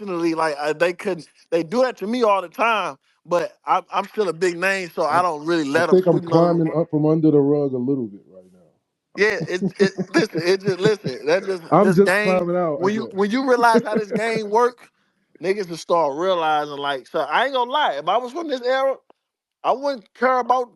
unfortunately, like they couldn't. They do that to me all the time. But I'm still a big name, so I, I don't really I let them. think I'm You know, climbing up from under the rug a little bit right now. yeah. It listen. It just listen. That just I'm this just game. climbing out, I guess. When you realize how this game work, niggas will start realizing like. So I ain't gonna lie. If I was from this era, I wouldn't care about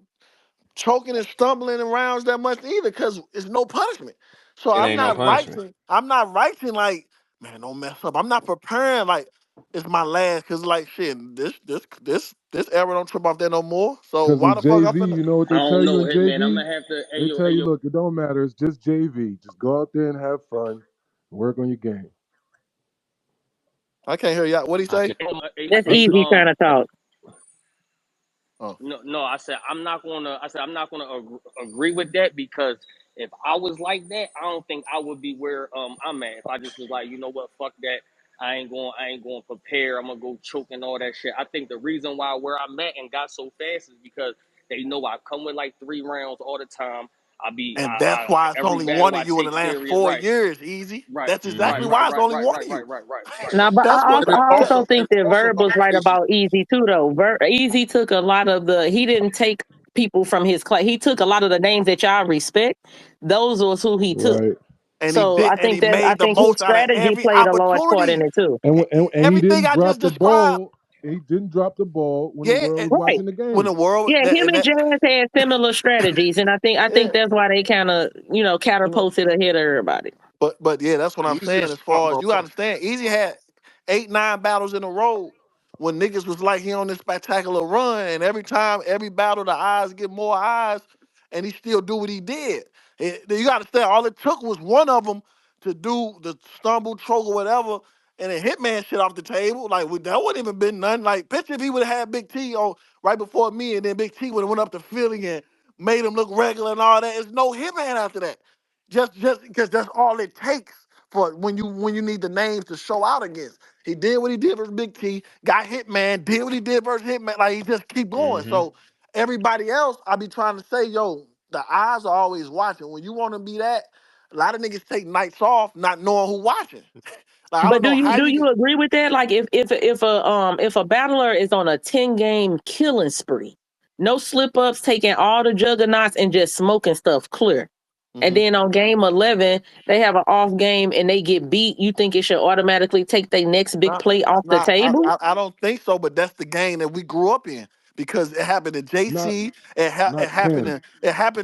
choking and stumbling in rounds that much either, because it's no punishment. So It ain't no punishment. I'm not writing like, man, don't mess up. I'm not preparing like it's my last, cause like shit, this era don't trip off that no more. So Because why in the fuck I JV, finna? you know what I they tell don't you know, in Hitman. I'm JV? gonna have to. Hey They yo, tell hey you, yo. look, it don't matter. It's just JV. Just go out there and have fun. Work on your game. I can't hear y'all. What do you I say? can. Hey, That's I hey, said, easy kind of talk. Oh, no. I said I'm not gonna. I said I'm not gonna agree with that because if I was like that, I don't think I would be where I'm at. If I just was like, you know what, fuck that. I ain't going to prepare. I'm gonna go choke and all that shit. I think the reason why where I'm at and got so fast is because they know I come with like 3 rounds all the time. and that's why it's Every only battle one I of you in the take last serious. 4 years. Easy. Right, That's right, exactly Hmm. right, why it's right, only right, one right, of right, you. right, right, right. Now, but That's what. I That, also think that Verb was right about Easy too, though. Easy took a lot of he didn't take people from his class. He took a lot of the names that y'all respect. Those was who he took. right. and he So did, and he I made the think his most out of strategy every played a large part in opportunity. it too. And he Everything didn't I just drop the described. ball. He didn't drop the ball when the Yeah, world was Right. watching the when the game. world Yeah, that him and and that, Jazz had similar strategies, and I think yeah, that's why they kind of catapulted ahead of everybody. but yeah, that's what I'm Easy a saying. As smart far as you motherfucker. understand, Easy had 8, 9 battles in a row when niggas was like he on this spectacular run, and every time, every battle, the eyes get more eyes, and he still do what he did. You got to understand, all it took was one of them to do the stumble, choke, or whatever, and then Hitman shit off the table. Like that wouldn't even been nothing. Like picture if he would have had Big T on right before me, and then Big T would have went up to Philly and made him look regular and all that. There's no Hitman after that. Just because that's all it takes for when you need the names to show out against. He did what he did versus Big T, got Hitman, did what he did versus Hitman. Like he just keep going. Hmm. So everybody else, I be trying to say, yo, the eyes are always watching. When you want to be that, a lot of niggas take nights off not knowing who watching. Like I don't But know how do you you can. agree with that? Like if a battler is on a 10 game killing spree, no slip ups, taking all the juggernauts and just smoking stuff clear. And Mhm. then on game 11, they have an off game and they get beat. You think it should automatically take their next big Nah, play off the nah, table? I don't think so, but that's the game that we grew up in because it happened to Not JC. It not happened 10.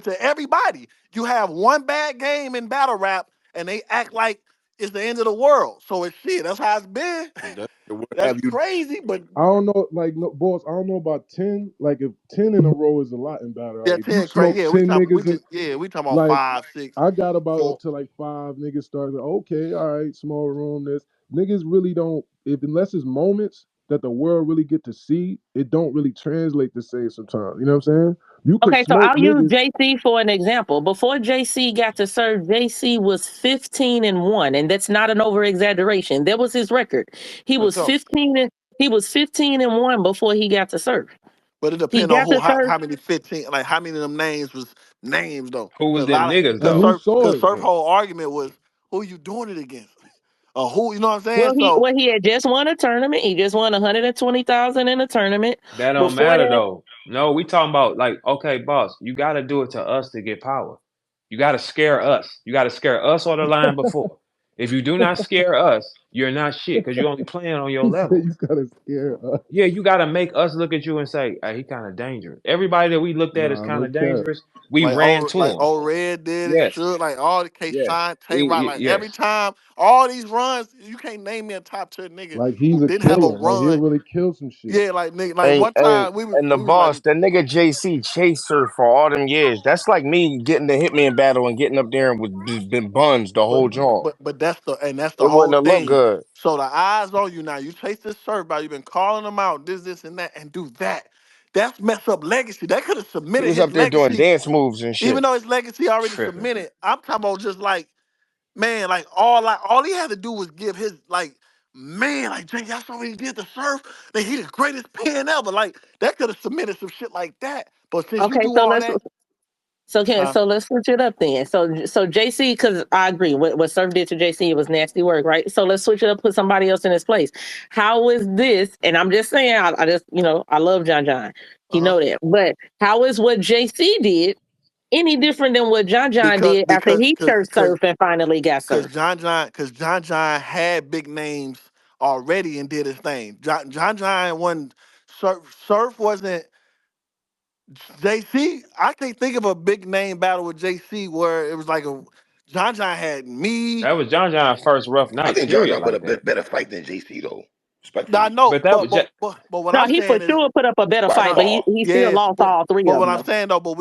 to everybody. You have one bad game in battle rap, and they act like it's the end of the world. So it's shit. That's how it's been. That what That's have you crazy, but I don't know, like no boss. I don't know about 10. Like if 10 in a row is a lot in battle. yeah, Like if you 10 crazy. smoke Yeah, 10 niggas and we talking about like 5, 6, I got about 4. up to like 5 niggas started. Okay, all right, small room. This niggas really don't. If unless it's moments that the world really get to see, it don't really translate the same sometimes. You know what I'm saying? You could Okay, so smoke I'll use niggas. JC for an example. Before JC got to serve, JC was 15-1, and that's not an over exaggeration. That was his record. He For was sure. 15-1 before he got to serve. But it He depends on got who, to serve. how many 15, like how many of them names was names though. Who was Cause a them lot of, niggas And cause though? who Surf, saw cause it Surf though? whole argument was who you doing it against, or who, you know what I'm saying? Well, So he had just won a tournament. He just won 120,000 in a tournament. That don't Before matter that, though. No, we talking about like, okay, boss, you got to do it to us to get power. You got to scare us. You got to scare us on the line before. If you do not scare us, you're not shit because you're only playing on your He said level. you gotta scare us. Yeah, you got to make us look at you and say, hey, he kind of dangerous. Everybody that we looked at as Nah, kind no of cap. dangerous, we ran to like him. old Red did it, Yes, should like all the K yes, Shine, Tay Rock, like yes. every time, all these runs, you can't name me a top tier nigga Like he's who a didn't have a killer. Like he'll run. really kill some shit. Yeah, like nigga, like Hey, one hey, time and the we was like, boss, that nigga JC chaser for all them years. That's like me getting the Hitman battle and getting up there and with just been buns the But whole joint. that's the It wouldn't whole have looked thing. good. So the eyes on you now. You chase this serve by. You've been calling them out, this, and that, and do that. That's mess up legacy. That could have He submitted was his up there doing legacy, dance moves and even shit. though his legacy already Tripping. submitted. I'm talking about just like, man, like all he had to do was give his like, man, like Jay, y'all saw what he did to surf. Then he the greatest pen ever. Like that could have submitted some shit like that. But since you okay, do so all let's that, Huh? So let's switch it up then. So JC, because I agree, what Surf did to JC, it was nasty work, right? So let's switch it up, put somebody else in his place. How is this? And I'm just saying, I just I love John John. He Uh-huh. know that, but how is what JC did any different than what John John Because did after because he because church because surfed and finally got surfed? John John had big names already and did his thing. John John wasn't Surf wasn't JC. I can't think of a big name battle with JC where it was like a John John had me. That was John John's first rough I night, think John period, John put a like that. bit better fight than JC though, No, I respectfully. know, But that was but what No, I'm he for saying is sure put up a better By fight, no, but far. he still yes, lost all three but of what them I'm though. saying though, but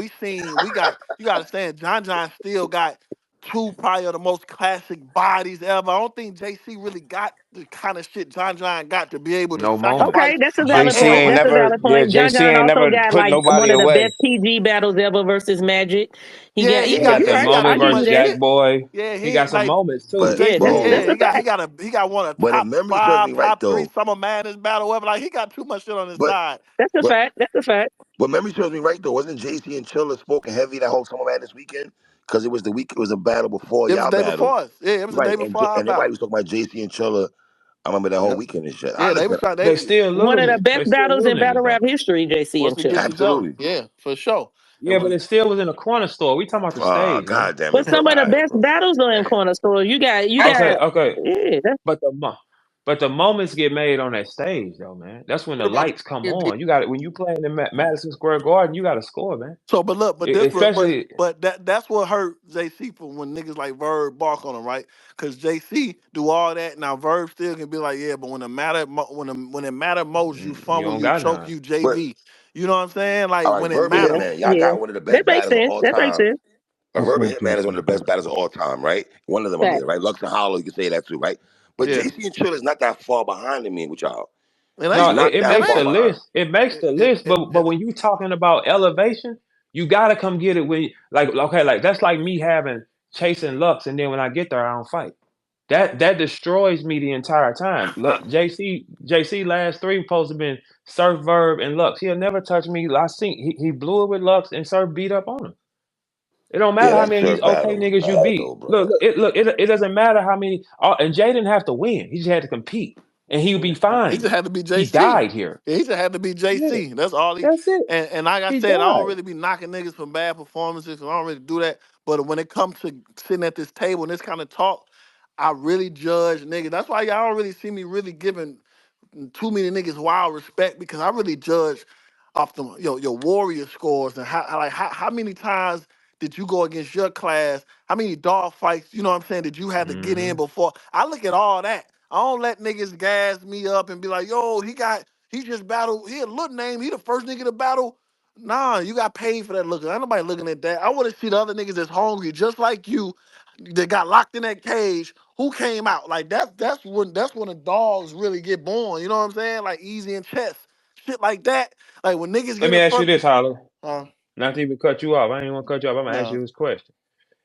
we got you got to understand John John still got two probably of the most classic bodies ever. I don't think JC really got the kind of shit John John got to be able to no moments. Okay, sacrifice that's a like valid JC point. ain't heroin. That's a never, valid yeah, point. John JC John ain't also never got put like one nobody of the away. best PG battles ever versus Magic. He Yeah, got he yeah, got you're That he right. got moment I too give versus you much that. Jack shit. Boy, Yeah, he he got ain't some like moments too. But Yeah, JC. that's bro, Yeah, a fact. he got one of the but if top memory serves me five, right top three though, Summer Madness battle ever. Like he got too much shit on his but side. That's a but fact. That's a fact. but memory serves me right though. Wasn't JC and Chilla spoken heavy that whole summer man this weekend? Because it was the week. It was a battle before It was y'all the day battle, before us. Yeah, it was the right? day before our And nobody battle. was talking about JC and Chilla. I remember that whole Yep. weekend and shit. I Yeah, they listen, was trying. They They still One little of the niggas. best They still battles little in niggas battle though. rap history, JC was and some good Chilla. each other. absolutely. Yeah, for sure. And Yeah, but it still was in a corner store. We talking about the stage, man. God damn But it, bro. some All of the right, best bro. battles are in corner store. You Okay, got okay. yeah. But but the moments get made on that stage though, man. That's when what the about lights come the on. You got it when you playing in Madison Square Garden. You got to score, man. So, but look, but this, Especially but that's what hurt JC from when niggas like Verb bark on him, right? Because JC do all that. Now Verb still can be like, yeah, but when it matter, when it matter most, you you fumble, don't you got choke, none. you But JV. You know what I'm saying? Like all right, when it Verb and Yeah, matter. Hitman, y'all yeah. got one of the That best makes battles of sense. all That makes time. senst. Verb and Hitman is one of the best battles of all time, right? One of them, I Fact. mean, right? Lux and Holla, you can say that too, right? But Yeah, JC and Chill is not that far behind me with y'all. it He's No, ain't. not it that It makes far the ain't. behind. list. It makes the list. But when you talking about elevation, you gotta come get it when like okay, like that's like me having chasing Lux, and then when I get there, I don't fight. That destroys me the entire time. Look, JC last three supposed to been Surf, Verb, and Lux. He'll never touch me. I seen he blew it with Lux, and Surf beat up on him. It don't Yeah, matter how that many of these Surf okay battle was niggas you bad beat. though, bro. It doesn't matter how many. And Jay didn't have to win. He just had to compete, and he would be He fine. just had to be He JC. died here. Yeah, he just had to be Yeah, JC. That's all he. that's it. And like I He said, I don't died. really be knocking niggas for bad performances. 'Cause I don't really do that. But when it comes to sitting at this table and this kind of talk, I really judge niggas. That's why y'all don't really see me really giving too many niggas wild respect because I really judge off the your warrior scores and how many times did you go against your class? How many dog fights, you know what I'm saying, did you have to get in Hmm. before? I look at all that. I don't let niggas gas me up and be like, yo, he just battled, he a little name, he the first nigga to battle. Nah, you got paid for that looking. Ain't nobody looking at that. I want to see the other niggas that's hungry, just like you, that got locked in that cage. Who came out? Like that's when the dogs really get born. You know what I'm saying? Like Easy and Chess, shit like that. Like when niggas Let get me in ask you front. this, Holla. Uh, Not to even cut you off. I ain't want to cut you off. I'm gonna ask no, you this question.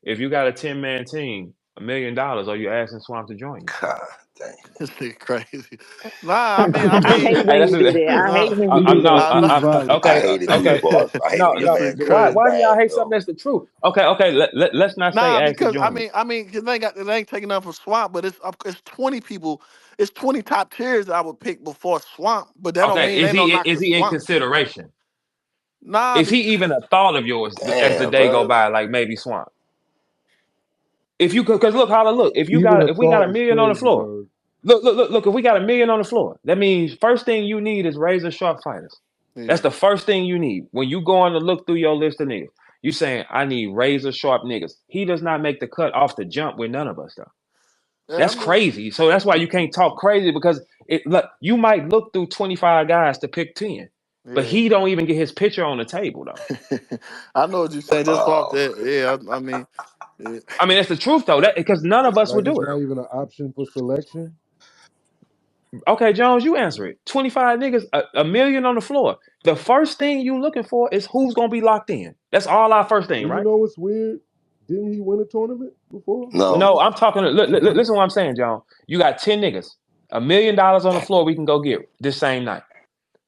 If you got a 10-man team, $1 million, are you asking Swamp to join you? God dang. this shit crazy. Nah, I I mean, hate Hey, when that's you do what, that. I hate nah, when you do I'm that. not. Too nah. violent. I Okay, hate it too, okay. boss. I hate No, when your this no. shit man comes Why? in crazy. Why do y'all bad, hate something yo. that's the truth? Okay, okay. Let's not say Nah, ask to because join you. cause it ain't taking nothing from Swamp, but it's 20 people, it's 20 top tiers that I would pick before Swamp, but that don't Okay, mean ain't no is knocking he in Swamp shit. consideration? Nah, Is he even a thought of yours as the Damn, day go bro. by? Like maybe Swamp. If you could, because look, Holla, look. Even a If we got thought a is million on the crazy, floor, bro. look. If we got a million on the floor, that means first thing you need is razor sharp fighters. yeah. That's the first thing you need when you go on to look through your list of niggas. You saying I need razor sharp niggas. He does not make the cut off the jump with none of us though. Yeah, That's I'm just crazy. So that's why you can't talk crazy because it look you might look through 25 guys to pick 10, but yeah. he don't even get his picture on the table though. I know what you're saying. Just off Oh, that, yeah. I mean, yeah. I mean that's the truth though. That because none of us would Like it's do it. not even an option for selection. Okay, Jones, you answer it. 25 niggas, a million on the floor. The first thing you looking for is who's gonna be locked in. That's all our first thing, And you right? know what's weird? Didn't he win a tournament before? no. No, I'm talking. Listen, to what I'm saying, John. You got 10 niggas, $1 million on the floor. We can go get this same night.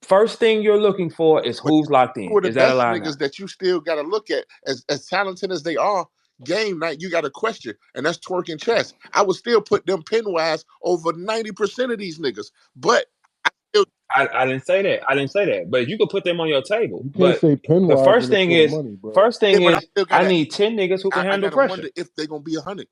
First thing you're looking for is But who's locked who in. are the Is that a best lie now? niggas that you still got to look at as talented as they are? Game night, you got a question, and that's twerking chess. I would still put them pin wise over 90% of these niggas, but still, I didn't say that. I didn't say that. But you could put them on your table. You can't But say pen the wise first when it's thing for the is, money, bro. but I still I gotta, need 10 niggas who can I handle gotta pressure. wonder if they're gonna be 100.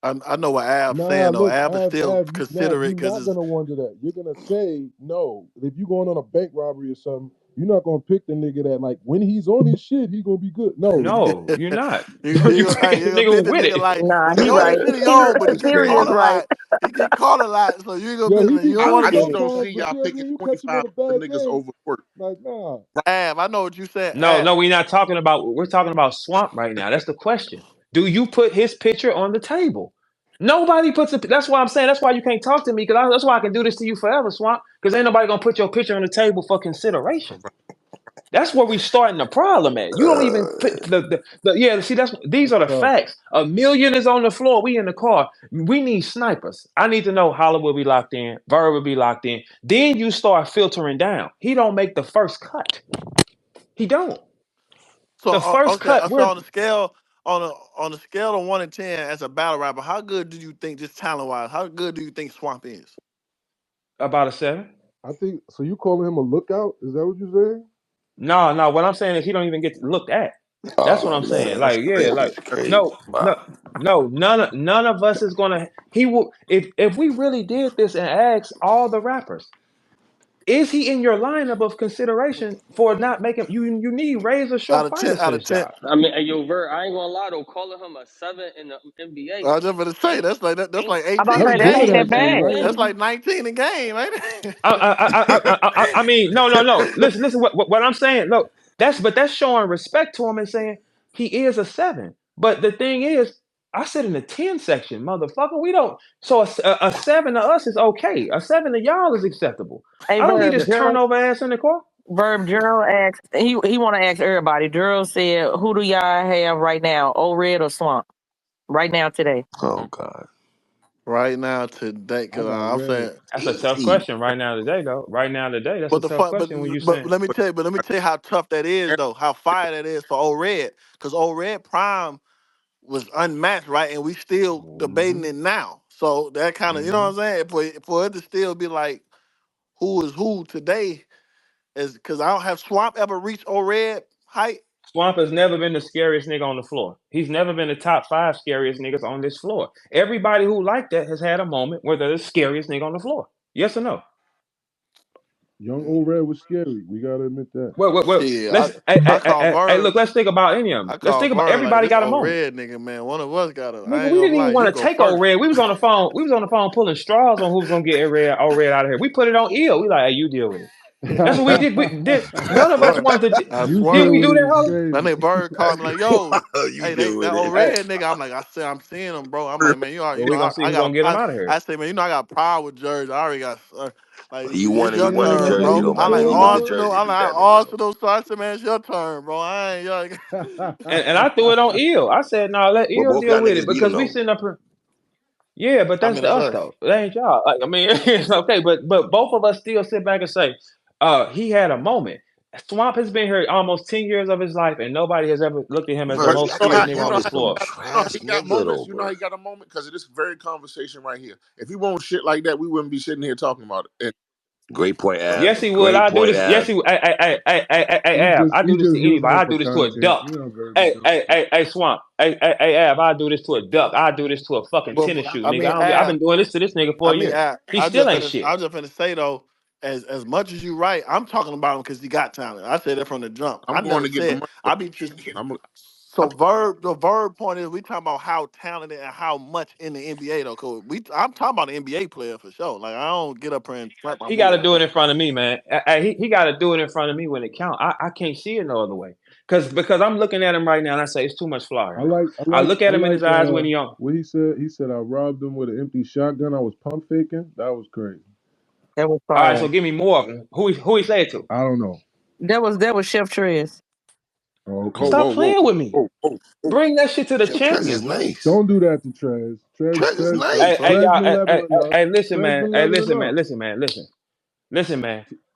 I know what Ab's Nah, saying though. look, Ab is still Nav, considerate you're because not it's. gonna wonder that. You're gonna say no. If you're going on a bank robbery or something, you're not gonna pick the nigga that like when he's on his shit, he gonna be good. No, No, you're not. You You gonna, pick you the gonna nigga pick the with nigga it. like Nah, he he on his right. shit, he on, but he get Siri caught is a right. lot. He get caught a lot, so you ain't gonna yeah, be he like, be you don't caught I want to just go. don't sometimes, see but y'all you know what I picking mean. You catch him on 25 a other bad niggas day, over twerk. like nah. Ab, I know what you said. No, Ab, no, we're not talking about. We're talking about Swamp right now. That's the question. Do you put his picture on the table? Nobody puts it. That's why I'm saying. That's why you can't talk to me. Because that's why I can do this to you forever, Swamp. Because ain't nobody gonna put your picture on the table for consideration. That's where we starting the problem at. You don't even put the yeah. See, these That's are the tough. facts. 1,000,000 is on the floor. We in the car. We need snipers. I need to know Holla will be locked in. Verb will be locked in. Then you start filtering down. He don't make the first cut. He don't. so The first okay, cut. so We're on a scale of 1 to 10 as a battle rapper, how good do you think just talent wise? How good do you think Swamp is? about a 7. I think so. You calling him a lookout? Is that what you saying? No, no. What I'm saying is he don't even get looked at. That's what Oh I'm saying. man, that's Like, yeah, crazy. like That's crazy. no, no, Wow. no. None of us is gonna. He will. If we really did this and asked all the rappers, is he in your lineup of consideration for not making you? You need razor Out sharp of 10, fighters for out of this 10. job. I mean, hey, yo, Ver, I ain't gonna lie though, calling him a 7 in the NBA I was just gonna say ain't that's like that's ain't like I'm about 18 to a That's say that good ain't game. that actually, bad. right? That's Ain't like 19 a game, ain't it? I mean, no, no, no. Listen. What I'm saying. Look, that's showing respect to him and saying he is a 7. But the thing is, I sit in the 10 section, motherfucker. We don't. So a 7 to us is okay. A 7 to y'all is acceptable. Hey, I don't need Verb, this turnover ass in the car. Gerald asked, he want to ask everybody. Gerald said, who do y'all have right now, O Red or Swamp? Right now, today. Oh God. Right now today, I because got I'm red. saying, That's a tough Easy. question right now today, though. Right now today, that's a but the tough fun, question when you but saying let me tell you, how tough that is though, how fire that is for old Red, because old Red Prime was unmatched, right? And we still debating Mm-hmm. it now. So that kind of, you know Mm-hmm. what I'm saying? For it to still be like who is who today is because I don't have Swamp ever reached old Red height. Swamp has never been the scariest nigga on the floor. He's never been the top 5 scariest niggas on this floor. Everybody who like that has had a moment where they're the scariest nigga on the floor. Yes or no? Young old red was scary. We gotta admit that. Well. Shit, Let's I call look. Verb. Let's think about any of them. I Let's call think about Verb like everybody this got a old moment. red nigga, man. One of us got to. I Nigga, ain't we gonna didn't lie, even he want to go take old first. red. We was on the phone. We was on the phone pulling straws on who was gonna get all red out of here. We put it on ill. We like, hey, you deal with it. That's what we did. We did. I None of us swear, wanted to. I You Didn't swear. deal we with do it that, is Holla? That crazy. nigga Bird called me like, yo, You hey, deal that with old it. Hey, red nigga. I'm like, I said, I'm seeing him, bro. I'm like, man, well, we gonna see I who got gonna get him a, out of here. I say, man, I got a power with Jersey. I already got, like, You it's won and your you won in Yeah, turn, yeah, Jersey bro. you though, was my I'm nigga. like feeling You it, know the bro. Arsenal. Jersey I'm do like damage though. Arsenal. So I said, man, it's your turn, bro. I ain't, And I threw it on ill. I said, no, let But ill both deal y'all with it niggas beat him because we though. sitting up here. Yeah, but I that's mean, the that's us us. though. That ain't y'all. Like, I mean, it's okay. But both of us still sit back and say, he had a moment. Swamp has been here almost 10 years of his life, and nobody has ever looked at him as the Verb, you most acting scared like nigga on him this is some floor. trash He got nigga though, moments. You know how bro. he got a moment because of this very conversation right here. If he won't shit like that, we wouldn't be sitting here talking about it. And Great point, Av. Yes, he would. Great I do point, this. Yes, Av. he would. Av. I He do this to just using anybody. it I for do this to a content. duck. You know, Verb be doing it. Swamp. Av. I do this to a duck. I do this to a fucking But tennis shoe, I nigga. mean, I've been doing this to this nigga for a year. He still ain't shit. I just finna say though, as much as you right, I'm talking about him because he got talent. I said that from the jump. I'm I going never to get the said money. I be just I'm. so Verb. The Verb point is we talking about how talented and how much in the NBA though. Cause I'm talking about an NBA player for sure. Like I don't get up here and slap my He got boy to like do it that. in front of me, man. He got to do it in front of me when it count. I can't see it no other way. Because I'm looking at him right now and I say it's too much fly I right now. like, I I like, look I at him in like his eyes when he young. what he said. He said I robbed him with an empty shotgun. I was pump faking. That was crazy. That was All right, fire. so give me more of him. Who he say it to? I don't know. That was Chef Trez. Oh, Whoa, okay. Stop whoa, whoa, playing with me. whoa, whoa, whoa. Bring that shit to the Chef Trez is champions, man. nice. Don't do that to Trez. Trez, Trez is Trez, nice, Hey, bro. Trez y'all. been leveling up. Listen, Trez man. been Hey, leveling listen, man. up. Listen, man. Listen, man.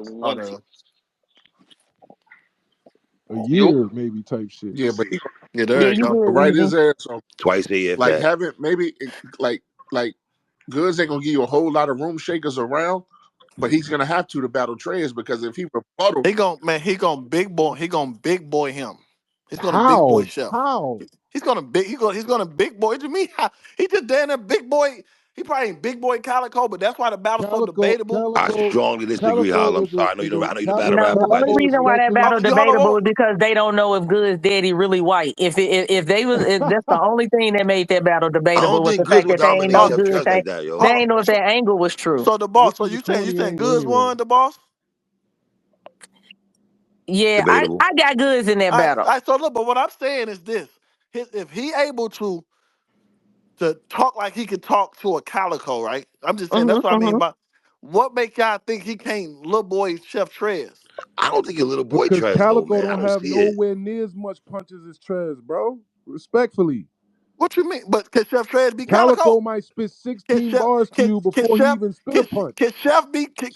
like Oh once. no. A Yup. year maybe type shit. Yeah, but he Yeah, Yeah, there you you go. good, write Weezy. his ass off. Twice a year, if Like that. having maybe like Goodz ain't gonna give you a whole lot of room shakers around, but he's gonna have to battle Trez because if he rebuttal, He gon' big boy him. He's gonna big boy How? Chef. How? He's gonna big boy. What you mean? He just damn near big boy. He probably ain't big boy Calico, but that's why the battle's so Calico, debatable. I Calico, strongly disagree, Calico Holla. I'm is a sorry. is a I know you the battle No, rapper, the but I only Calico just reason why that respectfully. battle Hold on, debatable is because they don't know if Good's daddy really white. If they was if that's the only thing that made that battle I debatable don't was the think Goodz fact will that they ain't dominate know hold, Chef Good's Trez like that, they yo. hold ain't know if on. that angle was true. So the boss. This So was a you saying corny angle Goods anyway. won the boss? Yeah, Debatable. I got Good's in that battle. All right. So look, but what I'm saying is this: if he able to talk like he can talk to a Calico, right? I'm just saying hmm that's what I mean hmm by what make y'all think he can't little boy Chef Trez? I don't think your little boy Because Trez though, Calico man. I don't don't have see it. nowhere near as much punches as Trez, bro. Respectfully. What you mean? But can Chef Trez be Calico Calico? might spit Can 16 Chef bars to can you can before he Chef even spit a punch.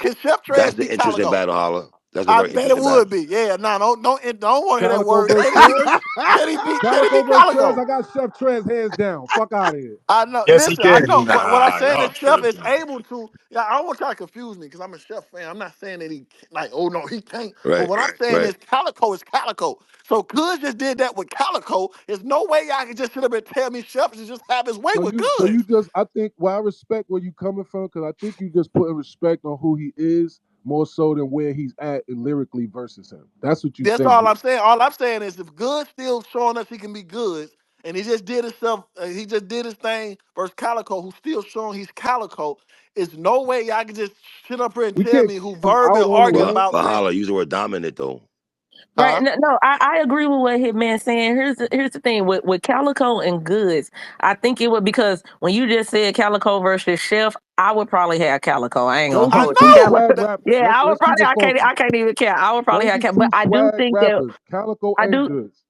can Chef That's Trez be the interesting Calico? battle, Holla. That's a I very bet it interesting battle. would be. Yeah, no, don't want to hear that Calico word. versus Trez? Can he be Calico versus Trez, Calico? I got Chef Trez hands down. Fuck out of here. I know. Yes, he Listen, I can. know. What I'm Nah, saying y'all is, Chef is tripping. able to. Yeah, I don't want y'all to confuse me because I'm a Chef fan. I'm not saying that he like, oh no, he can't. But Right, what I'm saying right. is, Calico is Calico. So Good just did that with Calico. There's no way y'all can just sit up and tell me Chef should just have his way with So you Goods. just, I think, well, I respect where you coming from because I think you just putting respect on who he is more so than where he's at lyrically versus him. That's what you That's saying. all I'm saying. All I'm saying is, if Good still showing us he can be good, and he just did his thing versus Calico, who's still showing he's Calico. It's no way y'all can just sit up here and We tell can't me who count him Verb out and on the arguing rank. about But saying, Holla, use the word dominant though. Right? huh? No, I agree with what Hitman's saying. Here's the thing with Calico and Goods. I think it would because when you just said Calico versus Chef, I would probably have Calico. I ain't gonna Those I are hold you, two know. Calico. swag rappers. Yeah, I would Let's keep probably. it funky. I can't even care. I would probably Those have. are But two I do swag think that rappers, Calico I and do. Goods.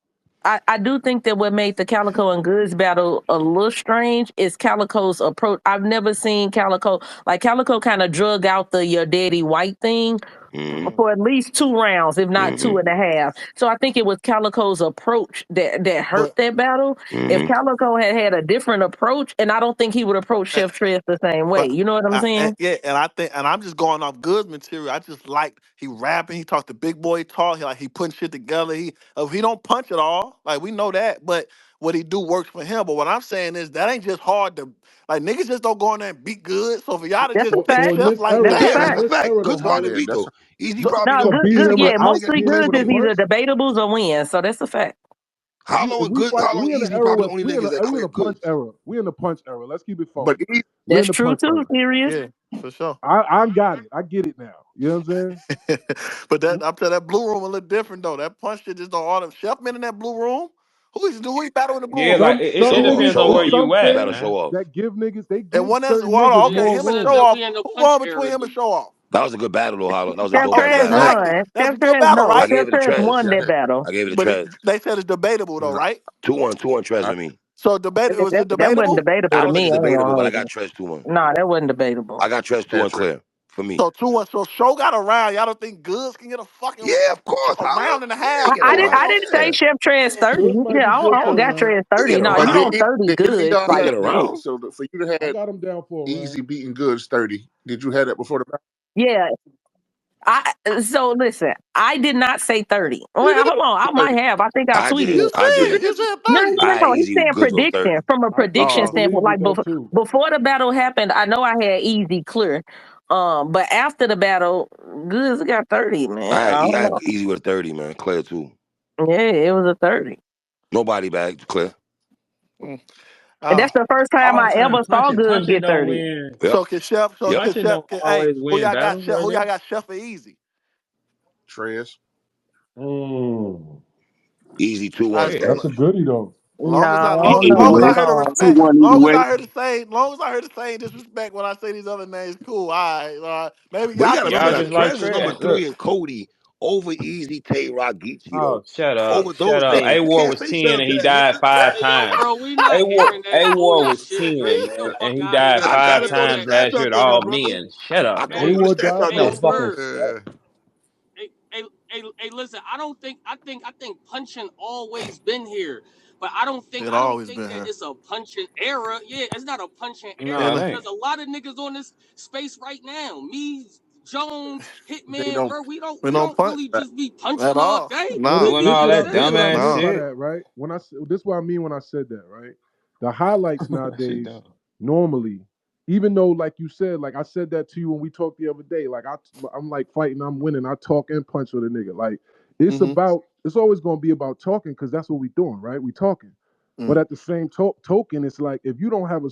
I do think that what made the Calico and Goods battle a little strange is Calico's approach. I've never seen Calico like Calico kind of drug out the your daddy white thing Mm-hmm. for at least 2 rounds, if not Mm-hmm. 2.5. So I think it was Calico's approach that hurt But that battle. If Mm-hmm. Calico had a different approach, and I don't think he would approach uh, Chef Trez the same way. but You know what I'm saying? yeah, and I think, and I'm just going off Goods material. I just like he rapping. He talked the big boy talk. He putting shit together. He don't punch at all. Like we know that, but what he do works for him. But what I'm saying is that ain't just hard to like niggas just don't go in there and beat Good. So for y'all to That's just a Well, pick fact. in Chef this like era That's a though, Yeah, that, that's in fact. a this fact. era though, Good's hard to Hollow, Yeah, beat that's though. Easy so, probably No, to don't. beat him, yeah, I He ain't mostly got too many Goods with a is punch. either debatable or wins. So that's a fact. Hollow if and we Good, fight, Hollow and we in the Easy era probably where the only niggas that we in clear a punch Goods. era. We in the punch era. Let's keep it but funky. he, We in That's the true punch too, era. serious. yeah, for sure. I got it. I get it now. You know what I'm But saying? that I'm telling that blue room a little different though. That punch shit just don't order. Chef been in that blue room. Who he battle in the blue Yeah, room? like Some it Show off, depends niggas, on show where it's off. some you He at, battle things man. show off. that give niggas, they And give one that's certain well, hold niggas on, yeah, okay, more he him and said show room. that off. we in the Who punch going between era. him and show off? That was a good battle though, Hollow. That was a Chef dope Okay, ass Trez battle. exactly. won. That's Chef a good Trez battle, no. I right? Chef gave it to Trez Trez. won Yeah, that battle. I gave it to But Trez. they said it's debatable though, yeah. right? 2-1, 2-1 Trez I, with me. So debate was it That wasn't debatable? debatable I to don't think me. it's I ain't gonna debatable, but I hold got you. Trez 2-1. Nah, that wasn't debatable. I got Trez yeah, 2-1 Trey. clear for me. So 2-1. So show got a round. Y'all don't think Goods can get a fucking Yeah, of course, a Holla. round and a Yeah, half? he get a Like I round. didn't say Yeah, Chef Trez 30. Goods might Yeah, be good I don't for a got round. Trez he 30. get a No, But he round. on 30 did any of good. y'all He Like get have a okay? round. So for you to I have got him down for a round. easy beating goods 30, did you have that before the battle? yeah. I so listen, I did not say 30. Well, hold on. I But might have. I think I I tweeted you did. it. I said did. you said No, 30. no, I no, had no. He's Easy saying Goods on prediction 30. from a I prediction Oh, standpoint. believe it Like though too. before the battle happened, I know I had easy clear. But after the battle, Goods got 30, man. I I don't had know. Easy with 30, man. Clear too. Yeah, it was a 30. Nobody bag, clear. mm. And that's Oh. the first time All the I time, ever saw Goods punching get don't 30. win. Yep. So can Chef? So Yep. can Punching Chef? don't Hey, always who win y'all got? battles Chef? right Who y'all now. got? Chef or Easy? Trez. Mm, Easy I 2-1 Shit. that's still. a goodie though. No, Either long as I way, hold heard the on. 2-1 respect, either way. long as I heard the same disrespect when I say these other names, cool. All right. Maybe But you y'all gotta can remember Y'all say that just like Trez is Trez. number Look. 3 in Cody over Easy, Tay, Rock, Geechee, Oh, though. shut up. Over Shut those up. names. A You War can't was say 10 something and to he that, man. died five Hey yo, times. bro, we not hearing that A War Cody was shit, 10, man. Get the man, fuck and he out of died here. I We five not gotta throw the hearing times that. stats last up year to there, my all brother. men. Shut I up, throw Hey, man. the A-War stats died up by hey, there. fucking Verb. stat. Hey, listen. I don't think. I think punching always been here, but I don't think. it I don't always think been that her. it's a punching era. Yeah, it's not a punching era No, And it because ain't. a lot of niggas on this space right now. Me. Jones, They Hitman, don't. Verb. We We don't don't punch really just be punching at all all. day. Well, Nah, this, Doing this all what I that this That's what I dumbass mean nah. by shit. that, right? When I this what I mean when I said that, right? The highlights She nowadays dumb. normally, even though like you said, like I said that to you when we talked the other day, like I'm like fighting, I'm winning, I talk and punch with a nigga. Like Mm-hmm. it's always gonna be about talking because that's what we doing, right? We talking. But Mm. at the same token, it's like if you don't have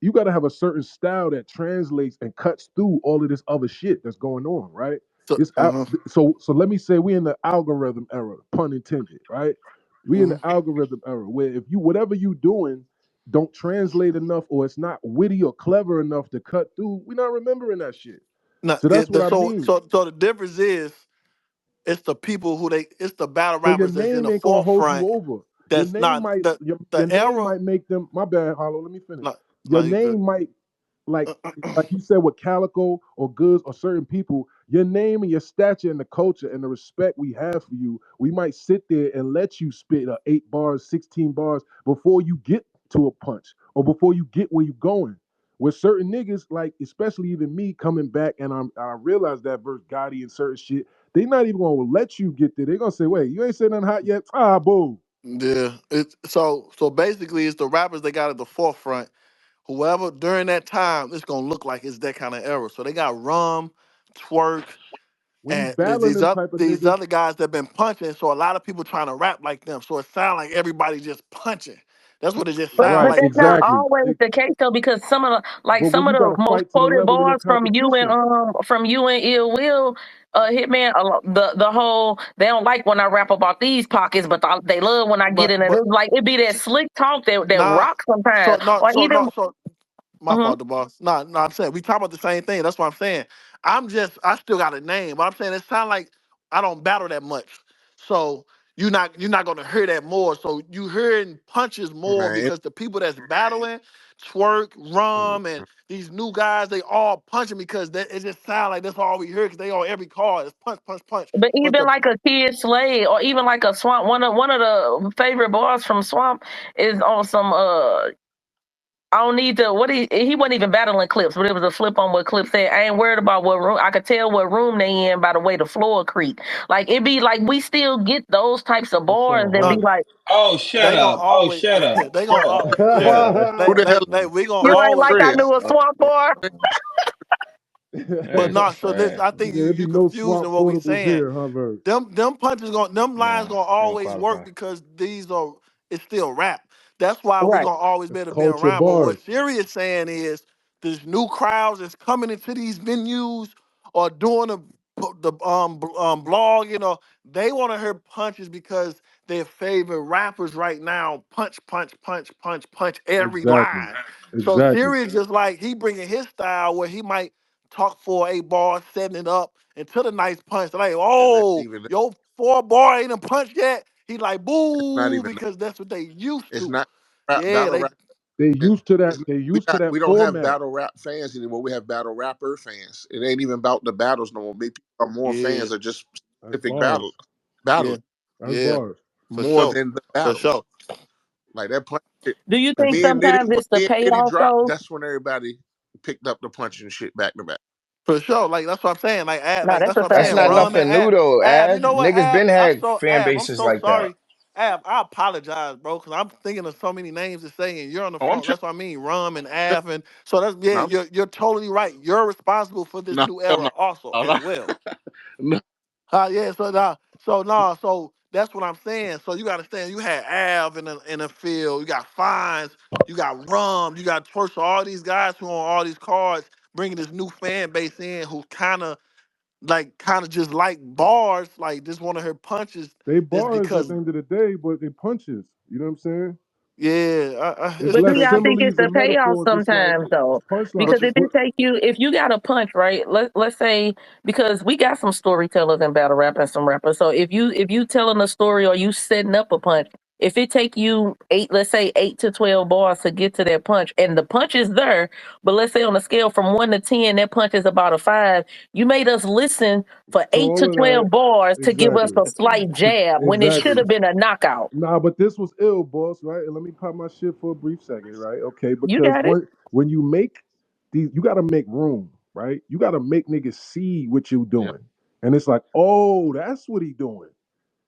you got to have a certain style that translates and cuts through all of this other shit that's going on, right? So, It's out. uh-huh. So let me say we in the algorithm era, pun intended, right? We in Mm-hmm. the algorithm era where if you whatever you doing don't translate enough or it's not witty or clever enough to cut through, we're not remembering that shit. Now, So that's what I mean. so the difference is it's the people it's the battle So your rappers that's in name the ain't gonna hold you forefront. over. Your That's name not might the your name era. might make them. My bad, Hollow. Let me finish. No, no, Your you good. name might like you said with Calico or Goodz or certain people, your name and your stature and the culture and the respect we have for you, we might sit there and let you spit 8 bars, 16 bars before you get to a punch or before you get where you going. With certain niggas, like especially even me coming back, and I realize that verse Gotti and certain shit, they not even gonna let you get there. They gonna say, "Wait, you ain't said nothing hot yet." Ah, boo. Yeah, it's so basically it's the rappers they got at the forefront. Whoever during that time, it's gonna look like it's that kind of era. So they got Rum, Twerk, When you and battling them type of these niggas, other guys that been punching. So a lot of people trying to rap like them. So it sound like everybody just punching. That's what it just sound But right? like that's to me. not Exactly. always the case though, because But some when of you the gotta most fight to the quoted level of the bars competition, from you and Ill Will, Hitman, the whole they don't like when I rap about these pockets, but they love when I get in it. But It's like it be that slick talk that nah. rocks sometimes, or even. So my Mhm. fault, the boss. No, I'm saying we talk about the same thing. That's what I'm saying. I still got a name, but I'm saying it sound like I don't battle that much. So you're not gonna hear that more. So you hearing punches more Man, because the people that's battling, Twerk, Rum, and these new guys, they all punching because it just sound like that's all we hear because they on every card. It's punch, punch, punch. But But even the like a Kid Slade, or even like a Swamp, one of the favorite bars from Swamp is on some I don't need to. What he wasn't even battling Clips, but it was a flip on what Clips said. I ain't worried about what room. I could tell what room they in by the way the floor creak. Like it be like we still get those types of for bars sure, and be no, Hollow. like, Oh, shut they gonna up. Oh, always shut up. they gonna Shut up. Shut yeah. up. who the hell We gonna you is ain't always like I Trez? knew a Swamp bar. but That's no. So this trash. I think There'd be you no confusing swamp what we portables saying. here, huh, Verb? Them lines Nah, gonna they don't always work qualify. because it's still rap. That's why we Right. gonna always be It's able to be culture around. But bars. what Siri is saying is there's new crowds that's coming into these venues or doing blogging or they want to hear punches because their favorite rappers right now punch, punch, punch, punch, punch every Exactly. line. So Exactly. Siri is just like he bringing his style where he might talk for 8 bars, setting it up until the nice punch. Like, And that's oh, even yo, 4 bar ain't a punch yet. He like, not boo, even. because that's what they used It's to. not Yeah, battle they rap. They And used to that. it's not, They used to that we don't have format. battle rap fans anymore. We have battle rapper fans. It ain't even about the battles no more. Maybe people are more yeah, fans of just That's specific bars. yeah, battles That's yeah, bars. for more sure. than the For battles. sure. Like that punch shit. Do you When think me and Nitty, sometimes when it's the me and Nitty payoff dropped, though? that's when everybody picked up the punching shit back to back. For sure. Like that's what I'm saying. No, Like that's that's a what I'm That's fact saying. not though. Rum and nothing new though, You Av. know what, Niggas been had fan I'm bases so like that. sorry. I apologize, bro, because I'm thinking of so many names to say, and you're on the Oh, I'm phone. sure. That's what I mean, Rum and and so that's yeah, No, you're totally right. You're responsible for this no, new hell era no. also No, as no. well. No. Yeah, so that's what I'm saying. So you got to understand, you had in the field, you got Fines, you got Rum, you got Twerk, so all these guys who on all these cards bringing this new fan base in who kind of just like bars, like just want to hear punches. They Just bars at because, the end of the day, but they punches. You know what I'm saying? yeah, It's But do less they, y'all think it's similes the and payoff metaphors. It's like sometimes a though? punchline. Because but if it take you, if you got a punch, right? Let's say because we got some storytellers and battle rap and some rappers. So if you telling a story or you setting up a punch, if it take you let's say 8 to 12 bars to get to that punch, and the punch is there, but let's say on a scale from 1 to 10, that punch is about a 5. You made us listen for To eight all to of that, twelve bars to give us exactly, a slight jab when it should exactly. have been a knockout. Nah, but this was ill, boss, right? And let me pop my shit for a brief second, right? Okay, You because got it. when you make these, you got to make room, right? You got to make niggas see what you Yeah. doing. And it's like, oh, that's what he doing.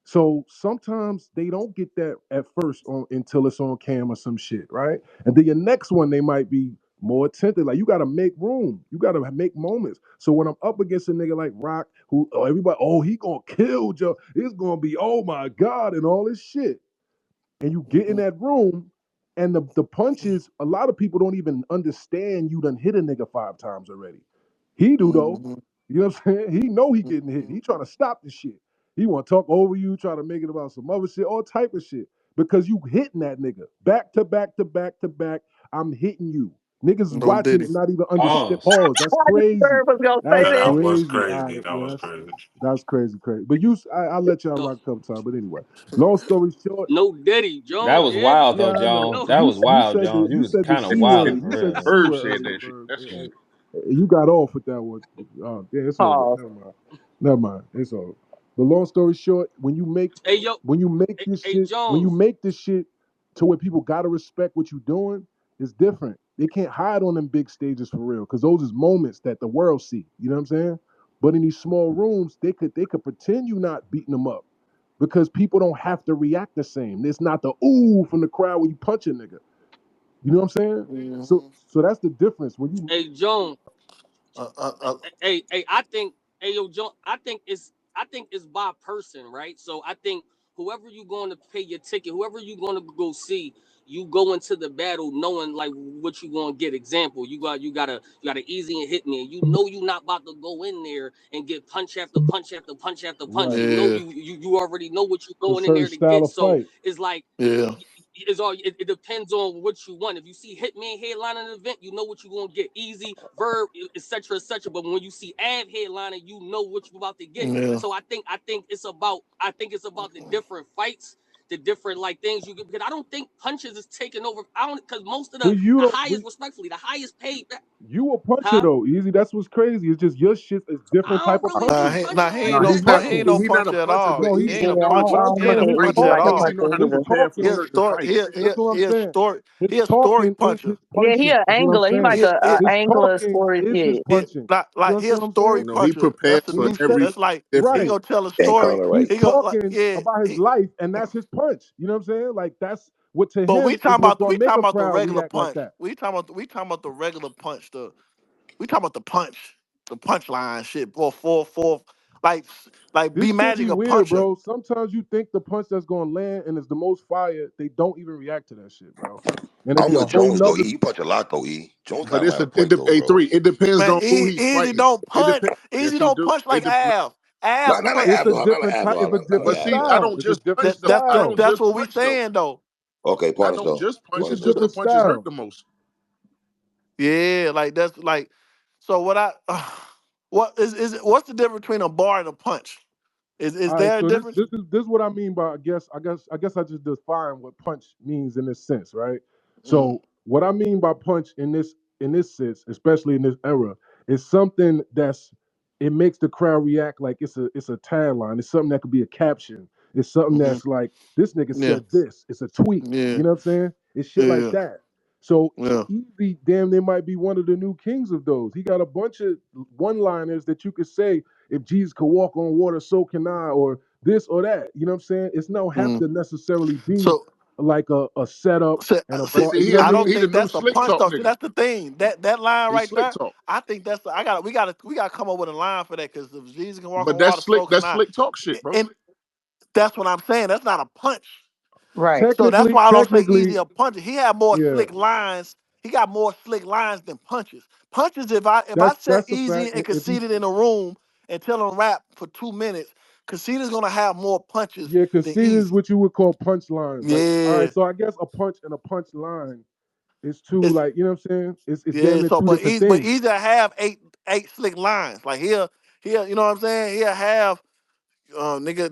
So sometimes they don't get that at first until it's on cam or some shit, right? And then your next one, they might be more attentive. Like you gotta make room. You gotta make moments. So when I'm up against a nigga like Rock, who everybody, oh, he gonna kill Joe. It's gonna be, oh my God, and all this shit. And you get in Mhm. that room, and the punches, a lot of people don't even understand you done hit a nigga 5 times already. He do though. Mhm. You know what I'm saying? He know he getting hit. Mhm. He trying to stop the shit. He want to talk over you, try to make it about some other shit, all type of shit. Because you hitting that nigga back to back to back to back. I'm hitting you. Niggas is No watching Diddy. and not even understand. Pause. Pause. That's I knew crazy. Verb was gonna say That's Yeah, this. that was crazy. All crazy. right, That was crazy. that's crazy, crazy. But I'll let y'all No, rock a couple times. But anyway, long story short, no Diddy, That Jones. was Yeah, wild yeah, though, I know. Jones. no. That was wild, Jones. You You was said the kind of C wilding word. for You real. said the Man. C Verb word said earlier, that shit. Verb. That's true. You got off with that one. Yeah, it's over. Pause. Never mind. Never mind. It's over. But long story short, Hey yo, when you Jones. make this shit to where people gotta respect what you're doing, it's different. They can't hide on them big stages for real, because those is moments that the world see. You know what I'm saying? But in these small rooms, they could pretend you not beating them up because people don't have to react the same. It's not the ooh from the crowd when you punch a nigga. You know what I'm saying? So Mhm. so that's the difference. When you Hey Jones. Uh, uh, uh, Hey, I think, hey yo, John, I think it's by person, right? So I think whoever you going to pay your ticket, whoever you going to go see, you go into the battle knowing like what you going to get. Example, you got an easy and hit me, and you know you not about to go in there and get punch after punch after punch after punch. right, You know yeah, you already know what you're it's a going in certain there to style get. of So fight. it's like yeah, it depends on what you want. If you see Hitman headlining an event, you know what you're gonna get. Easy, Verb, etc., etc. But when you see Av headlining, you know what you're about to get. yeah. So I think it's about the different fights, the different like things you get. Because I don't think punches is taking over. I don't because most of But you the don't. But highest, respectfully, the highest paid, you a puncher huh? though, Easy. That's what's crazy. It's just your shit is different I type don't of really Nah, do punching. he punchlines ain't No, no He's he's punch. not. He different. ain't no He's not a puncher at puncher, all. but No, he he's He ain't he no Yeah, he I puncher. punches don't He think ain't better no than he's puncher Raven. at like a his all. Easy know puncher how to his either. prepare He a talking. the story. fight. He a That's what I'm story. saying. He a story puncher. Yeah, he an Is what I'm angler. He saying. like He, he, a His angler talking story. is his Yeah. he punching. You like he a understand what I'm saying? story You know, he puncher. That's prepares the, When for he every says that's like he different right, gonna tell a Can't story. call it right. he's He go talking yeah. about his life, and that's his punch. You know what I'm saying? Like that's what to But him is what's we gonna make talking a about the crowd regular react like punch. that. We talking about the regular punch. We talking about the punch, the punchline shit. Like like B This shit Magic be a weird, puncher. bro. Sometimes you think the punch that's gonna land and is the most fire, they don't even react to that shit, bro. And it'd I'm be a with whole Jones though. nother. E, you punch a lot though. E, Jones but got a it's lot a of punch though, a bro. three. It depends Man, on who he's Easy fighting. don't It punch. depends. Easy Yes, he don't do. punch like Av. Av Not It's punch. a Ablo, not different like type. It's a Ablo, not But different like see, Ablo. I style. don't It's a just different punch though. I don't style. That's just what we punch though. saying though. Okay, I pardon don't though. just punch. It's a Pardon It's though, just the different though. punches hurt style. the most. Yeah, like that's like. So what I what is it? What's the difference between a bar and a punch? Is All right, there a so this difference? this is this is what I mean by I guess I just define what punch means in this sense, right? Mm, So what I mean by punch in this sense, especially in this era, is something that's it makes the crowd react like it's a tagline. It's something that could be a caption. It's something hmm that's like this nigga Yeah, said this. It's a tweet. yeah, You know what I'm saying? It's shit like yeah, that. So yeah. Easy, damn, they might be one of the new kings of those. He got a bunch of one-liners that you could say if Jesus could walk on water, so can I, or this or that. You know what I'm saying? It's not have Mm. to necessarily be So like a setup See, and a But bar. see, You know what I I don't mean? he the think new that's a slick punch talk though. See, nigga. that's the thing. That line He's right slick there. talk. I think that's we gotta come up with a line for that because if Jesus can walk But on water, so can that's I. slick talk shit, bro. And that's what I'm saying. That's not a punch. Right. So that's Technically, why I don't say technically, easy a puncher. He had more yeah, slick lines. He got more slick lines than punches. Punches, if I set that's a easy fact. and If you conceited in a room and tell him rap for 2 minutes, conceited is gonna have more punches yeah, than conceit is easy. what you would call punchlines. Like, all Yeah. right, so I guess a punch and a punch line is two, It's like, you know what I'm saying? It's damn yeah, near so two different but things. either have eight slick lines. Like he'll you know what I'm saying? He'll have nigga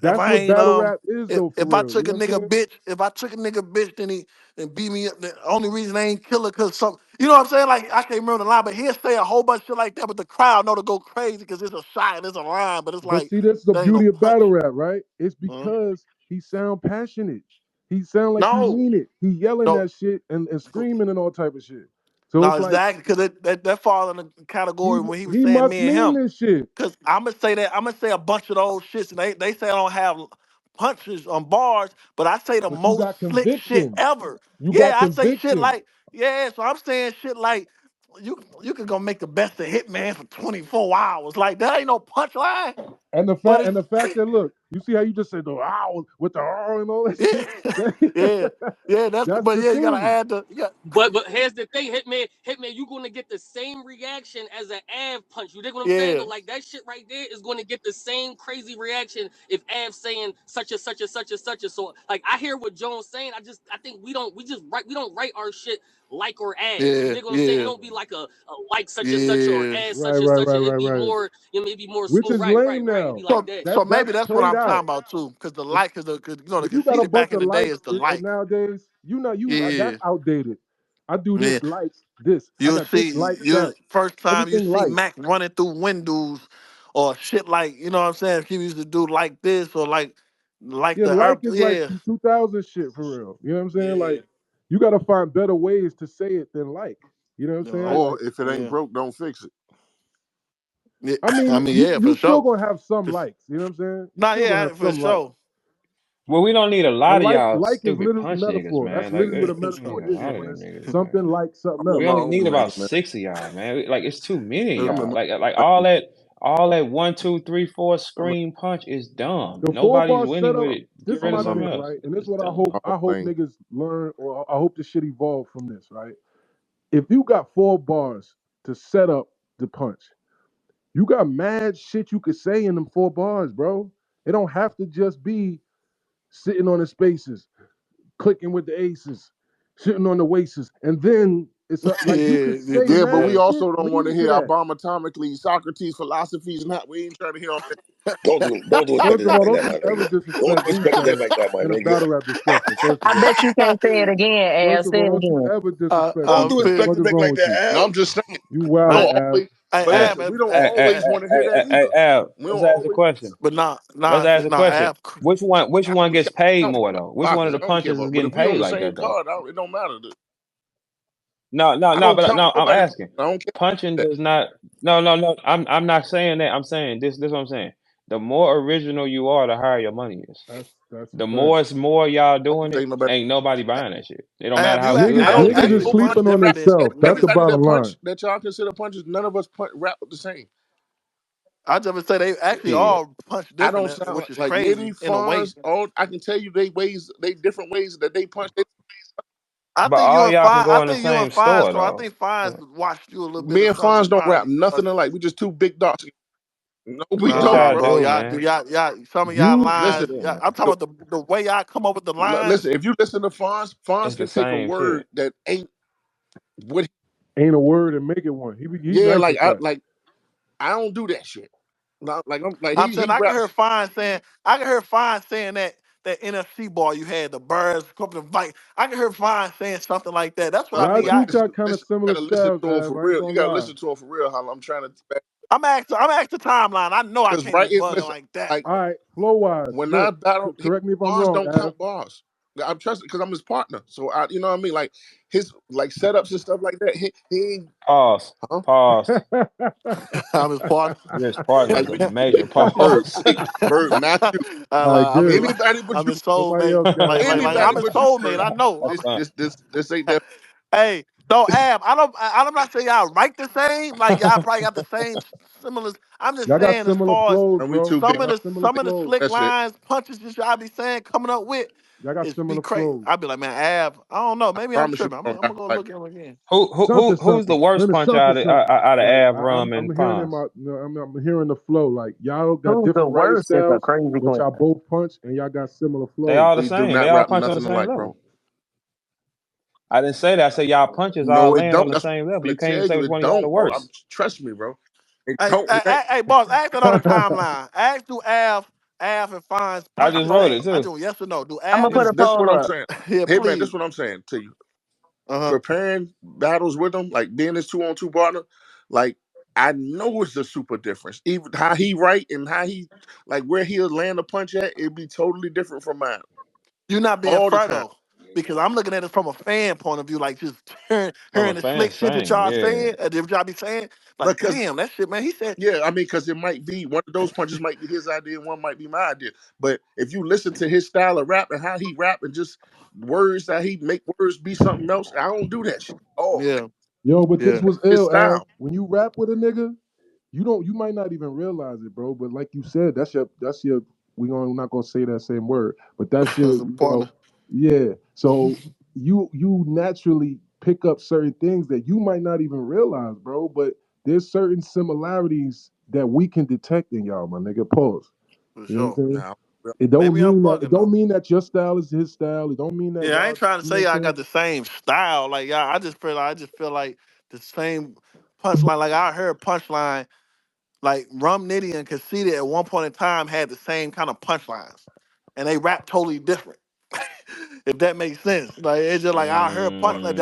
if That's I what ain't battle rap is, though, for if I real. You took know a what I'm nigga saying? bitch, if I took a nigga bitch then he then beat me up, the only reason I ain't kill her cause some you know what I'm saying? Like I can't remember the line, but he'll say a whole bunch of shit like that, but the crowd know to go crazy because it's a shot and it's a line, but it's But like see, that's the that ain't no beauty of punch. battle rap, right? It's Uh, because he sound passionate. He sound like he no, mean it. He yelling no. that shit and screaming and all type of shit. So No, it's like exactly, because that falls in the category when he was he saying must me and mean him. this shit. Cause I'm gonna say that I'm gonna say a bunch of those shits, and they say I don't have punches on bars, but I say the But you most got slick shit conviction. ever. You got Yeah, I say shit conviction. like so I'm saying shit like you can go make the best of Hitman for 24 hours. Like that ain't no punchline, And the but fact and the fact that look, you see how you just said the ow with the R and all that shit. yeah, yeah. That's But the yeah, you gotta thing. add the But here's the thing, Hitman, you're gonna get the same reaction as an Av punch. You dig what I'm saying? yeah, Though, like that shit right there is gonna get the same crazy reaction if Av saying such and such and such and such and so. Like I hear what Jones saying. I think we don't write our shit like or as. You yeah, dig what I'm saying? It yeah, don't be like a like such and such or yeah. as Right, such and right, such. right, It'd right, be right. more, maybe more Which smooth. is Right, lame right, right. It'd be now. like So that. so maybe That's that's what played I'm out. talking about too, because the If, like, because the if you got a conceit bunch back in of the day likes is the like. nowadays, Yeah, that's outdated. I do yeah. this likes this. I You'll got this see likes you that. first time you Everything see likes. Mac running through windows or shit like what I'm saying. He used to do like this or like Yeah, the like herb. is like Yeah, some 2000 shit for real. You know what I'm saying? yeah. Like, you got to find better ways to say it than like. You know what I'm You know, saying? like Like, Or if it ain't yeah, broke, don't fix it. yeah. I I mean, mean, you yeah, you for still sure. gonna have some For, likes. You know what I'm saying? You nah, still gonna yeah, have for some likes. sure. Well, we don't need a A lot of y'all like is stupid literally punch niggas, metaphor. That's man. Like, literally what a we metaphor need a is. lot of When them it's niggas, something man. like something I'm We else. only alone, need man. about 6 of y'all, man. Like, it's too many of I'm y'all. in Like my all that 1, 2, 3, 4 I'm in screen punch is dumb. The four Nobody's bar winning with setup. it. This Get is rid of my I'm something thing, else. right? And this is It's what dumb. my I own hope lane. niggas learn, or I hope this shit evolve from this, right? If you got 4 bars to set up the punch, you got mad shit you could say in them 4 bars, bro. It don't have to just be sitting on the spaces, clicking with the aces, sitting on the wases, and then it's like you could Yeah, say Yeah, but mad we yeah. shit also don't want to leading to hear that. abomatomically Socrates philosophies and that. We ain't trying to hear all that. Don't do us like First of that all, like don't that, you my ever nigga. Don't disrespect discredit them Wu-Tang like that, my in a nigga. battle rap discussion, first of I all. bet you can't say it again, First Al. of Say all, it don't you again. ever disrespect Don't do us Wu-Tang. back What to is back wrong like with you? that, No, Al. I'm just saying. You We wildin', don't Av. always, but Hey, Ab, listen, we don't always want to hear that either. Al, We don't let's ask a always. question. but nah, Let's ask a nah. question. Which I one don't gets care. paid I'm more from the though? Which one of pockets. the I don't care punches is about. But getting if we on paid the like same that though? card, it don't matter. No, no, I no, don't but count no, I'm nobody. asking. I don't care Punching about does not. No, no, no. I'm not saying that. I'm saying this. What I'm saying. The more original you are, the higher your money is. That's a The fact. more it's more y'all that. I doing don't it, think nobody. ain't nobody buying that shit. It don't matter Ab, how Niggas, I good I don't. that don't shit niggas is is. actually Nobody. punch sleeping on different than themselves. That's the Everybody bottom that line. punch that y'all consider punches, none of us rap the same. I just say they actually Yeah. all punch I different, don't sound which is like Nitty, crazy in a way. Fonz. All I can tell you, they different ways that they punch. But all y'all can I go in the think you and same Fine store store. I though. think Fine watched you a little bit Me or and something. Fonz don't rap Probably. nothing alike. We just two big dogs. No, we Yes, don't, Nah, y'all bro. bro. do, Y'all man. some of y'all You Listen, lines. I'm the, talking about the way y'all come up with the lines. listen. If you listen to Fonz, Fonz It's the can take a same word shit. that ain't what. ain't a word and make it one. He Yeah, nice like with that. I don't do that shit. Like I'm like I'm saying he raps. I can hear Fine saying that NFC ball you had, the birds, couple of fight. I can hear Fine saying something like that. That's what I I Y'all think. would two got kind of listen. similar You gotta listen styles, to him Av. for I ain't real. You gonna gotta lie. listen to him for real. How I'm trying to I'm asking timeline. I know I because can't be bugging listen, like that. like All right, flow wise. when I Look, battle, correct me if I'm Fonz wrong, don't Av. count bars. I'm trusting because I'm his partner. So you know what I mean. Like his like setups and stuff like that. He ain't, Pause. huh? Pause. I'm his partner. Yes, partner Like is a major Verb, pause. Verb, not you. All right, good. Anybody but I'm you. his Somebody soulmate. else got it. Like Anybody I'm his but you, soulmate. Verb. I know. That's fine. This ain't that. Hey, no, Ab, I'm not saying y'all write the same. Like y'all probably got the same similar. I'm just Y'all got saying as similar far as flows, And we bro. too big. Y'all got similar some of the flows. slick That's it. lines, punches that y'all be saying coming up with Y'all got is be similar crazy. flows. I'd be like, man, Ab, I don't know. I Maybe I'm promise you, tripping. we I'm don't gonna rap go like. look at him again. Something, Who's the something. worst Then it's punch something, something. out of Like Av, Rum, I'm and hearing him Fonz? out. You know, I'm hearing the flow. Like y'all got Who's the different writing worst is a styles, crazy but y'all question. both punch and y'all got similar They flows. all the We do same. They not all rap punch on the nothing same alike, bro. level. I didn't say that. I said y'all punches all No, it land on don't. the That's same level. what You I can't even tell say you. which It one of y'all the don't, bro. worst. Trust me, bro. It Hey, don't. It ain't. boss, ask that on the timeline. Ask do Av and Fines I punch just the wrote it same? I too. do yes or no. Do I'm Av gonna and put This a this what poll I'm up. saying. yeah, Hey man, please. this what I'm saying to you. Uh Preparing battles with him, like being his 2-on-2 partner, like I know it's a super difference. Even how he write and how he like where he'll land a punch at, it'd be totally different from mine You're not being all the fair time. though. because I'm looking at it from a fan point of view, like just From a hearing the fan, slick shit that same, y'all yeah. saying, that y'all be saying, like, because damn, that shit, man. He said, yeah, I mean, because it might be one of those punches might be his idea, and one might be my idea. But if you listen to his style of rap and how he rap and just words that he make words be something else, I don't do that shit. Oh, yeah, Yo, but this yeah, was his ill, Av. style. When you rap with a nigga, you might not even realize it, bro. But like you said, that's your we're not gonna say that same word, but that's your, as a partner. yeah. So you naturally pick up certain things that you might not even realize, bro. But there's certain similarities that we can detect in y'all, my nigga. Pause. For You know what I'm sure. saying? Now, It Maybe I'm it bugging don't though. mean that your style is his style. It don't mean that Yeah, I ain't y'all, trying to you know say what I I'm got saying? the same style. Like y'all, I just feel like the same punchline. Like I heard punchline, like Rum Nitty and Casita at one point in time had the same kind of punchlines, and they rap totally different. If that makes sense, like it's just like I heard punch. Like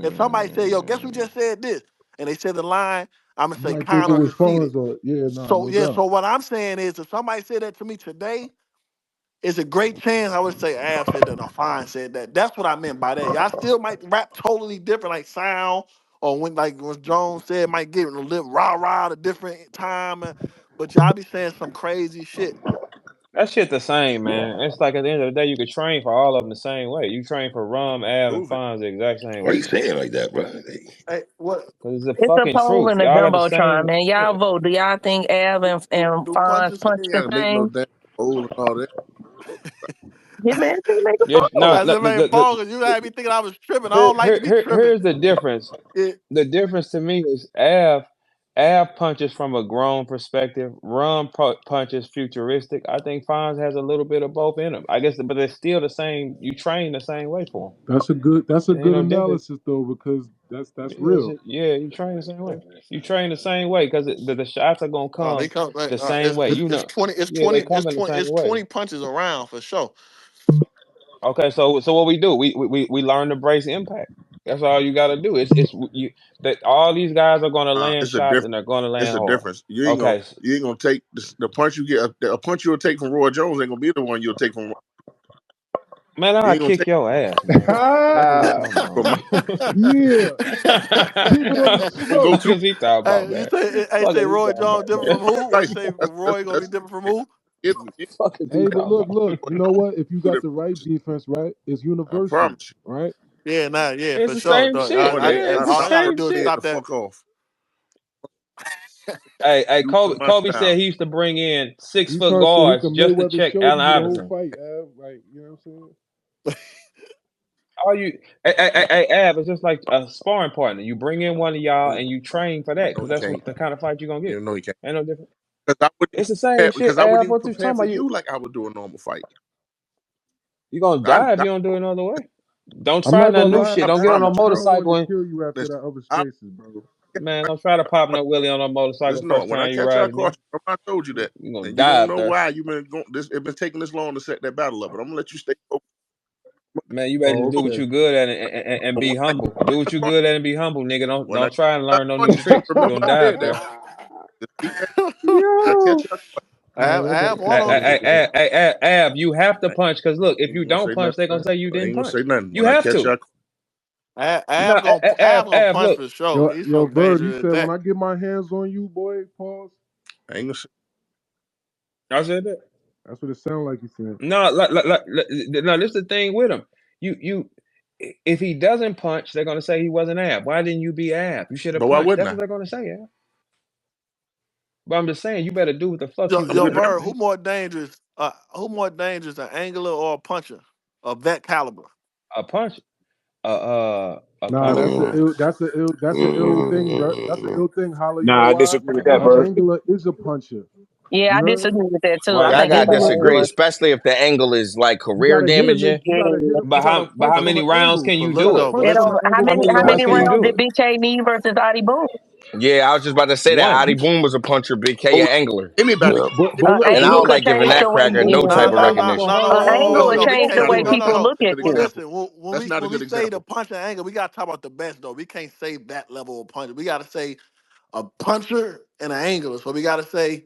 if somebody said, "Yo, guess who just said this?" and they said the line, I'm gonna You say might think kind it or was conceited. Fonz or yeah, nah, So no yeah, doubt. so what I'm saying is, if somebody said that to me today, it's a great chance I would say Av said that or Fine said that. That's what I meant by that. Y'all still might rap totally different, like sound, or when Jones said might get a little rah rah at a different time, but y'all be saying some crazy shit. That shit the same, man. It's like at the end of the day, you could train for all of them the same way. You train for Rum, Av, and prove it. Fonz the exact same Why way. you saying it like that, bro? Hey, what Cause it's the It's a fucking poll truth. and a Y'all got the jumbotron, same. man. Yeah. Y'all vote. Do y'all think Av and do Fonz punches? punch You the got to make no same? damn hole and all that. Hitman can make a Yeah, no, poll. I just made Paul because you had me thinking I was tripping. I here, don't like here, to be here, tripping. here's the difference. It, The difference to me is Av punches from a grown perspective. Rum punches futuristic. I think Fonz has a little bit of both in him. I guess, but they're still the same. You train the same way for That's a them. Ain't good no difference. analysis though, because that's Yeah, real. yeah, you train the same way. You train the same way because the shots are gonna they come come. the same way. You It's know, 20. It's yeah, they 20. come in the same It's way. 20 punches around for sure. Okay, so what we do? We learn to brace impact. That's all you got to do. It's you that all these guys are gonna land It's a shots difference. and they're gonna It's land a hard. difference. Okay, You ain't gonna take the punch you get. A punch you'll take from Roy Jones ain't gonna be the one you'll take from. man, You I'll ain't gonna kick take your ass, man. Fuck is you talking from my about? Yeah, keep it on the go smoke. to Fuck is he talking about, You man? say, hey, Fuck say is he Roy talking Jones about, different man? from who? What you right. say? Roy gonna be That's different from who? Fuck is he Hey, but talking look, about, look. You know what? If you got it. the right defense, right, it's I universal, promise you. right? Yeah, nah, yeah, it's for the sure. same Dog. shit. Boy, they Yeah, it's the All they gotta same do is stay shit. the stop that. fuck off. Hey, You know my Kobe said style. he used to bring in six He foot trying to say he guards can just to Mayweather check choke Allen you the whole Iverson. fight, Av. Like, you know what I'm saying? All you, Ab, it's just like a sparring partner. You bring in one of y'all and you train for that No, because he that's can't. what the kind of fight you're gonna You get. know he can't. Ain't no different. Because I wouldn't even It's the same because shit, I wouldn't Ab. even What you prepare talking for about? you like I would do a normal fight. You gonna I, die if I, you don't do it another way. Don't I'm try not nothing gonna new lie. shit. I Don't get on a promise I you, bro. kind of wanted motorcycle to and kill you after Listen, that other I spaces, bro. man, don't try to pop no wheelie on a motorcycle listen. No, first when I time you catch you ride across, me. I told you that, You gonna and you die gonna up know there. why you've been going. This it been taking this long to set that battle up. But I'm gonna let you stay focused. Man, you better Oh, just do what okay. you good at and But be humble. Do what you good at and be humble, nigga. when I Don't try and catch learn no you, new tricks. You're remember gonna I die said up that. there. Just keep that. I Yo, catch you. I man, have one on. Ab, you have to I punch because look, if ain't you gonna don't say punch, nothing. they're gonna say you I didn't ain't gonna say punch. nothing. You When I have catch to. you, No, Av gonna Ab, punch look, for sure. He's yo, so Verb. You dangerous at said when that. I get my hands on you, boy. Pause. I ain't gonna say. I said that. That's what it sounded like you said. No, no, this is the thing with him. You, if he doesn't punch, they're gonna say he wasn't Ab. Why didn't you be Ab? You should have But why punched. wouldn't That's I? what they're gonna say, Ab. But I'm just saying, you better do what the fuck you Yo, I'm do, Bird, man. who more dangerous, an angler or a puncher of that caliber? A punch, a Nah, puncher. that's an ill thing, Verb. That's an ill thing, Holla. You know Nah, I why? disagree with A that, An Bird. puncher. angler is a puncher. Yeah, You I heard? disagree with that too. I Right. I An think it's gotta angler, disagree, dangerous. especially if the angle is like you career gotta hit a nigga. damaging. You gotta hit Yeah. him. But You gotta but punch how from many an rounds angle. can But you You look do gotta it? though, but punch It from listen, an don't, angle How with many your how rounds many can you punch. rounds do did it? BK need versus Adi Boom? Yeah, I was just about to say that oh, Adi Boom was a puncher, Big K oh, an angler. anybody Yeah. can But An look, And but I angle don't look, could like giving change hold that the way cracker you. no on, no, type of no, Holla. no, But recognition. no, no, Holla, An hold angle no, will no, we on. change can't the not a way no, Yo, no, people no. look at good you. example. Listen, That's not a when we good say the example. punch and angle, we gotta talk about the best though. We can't say that level of punch. We gotta say a puncher and an angler. So we gotta say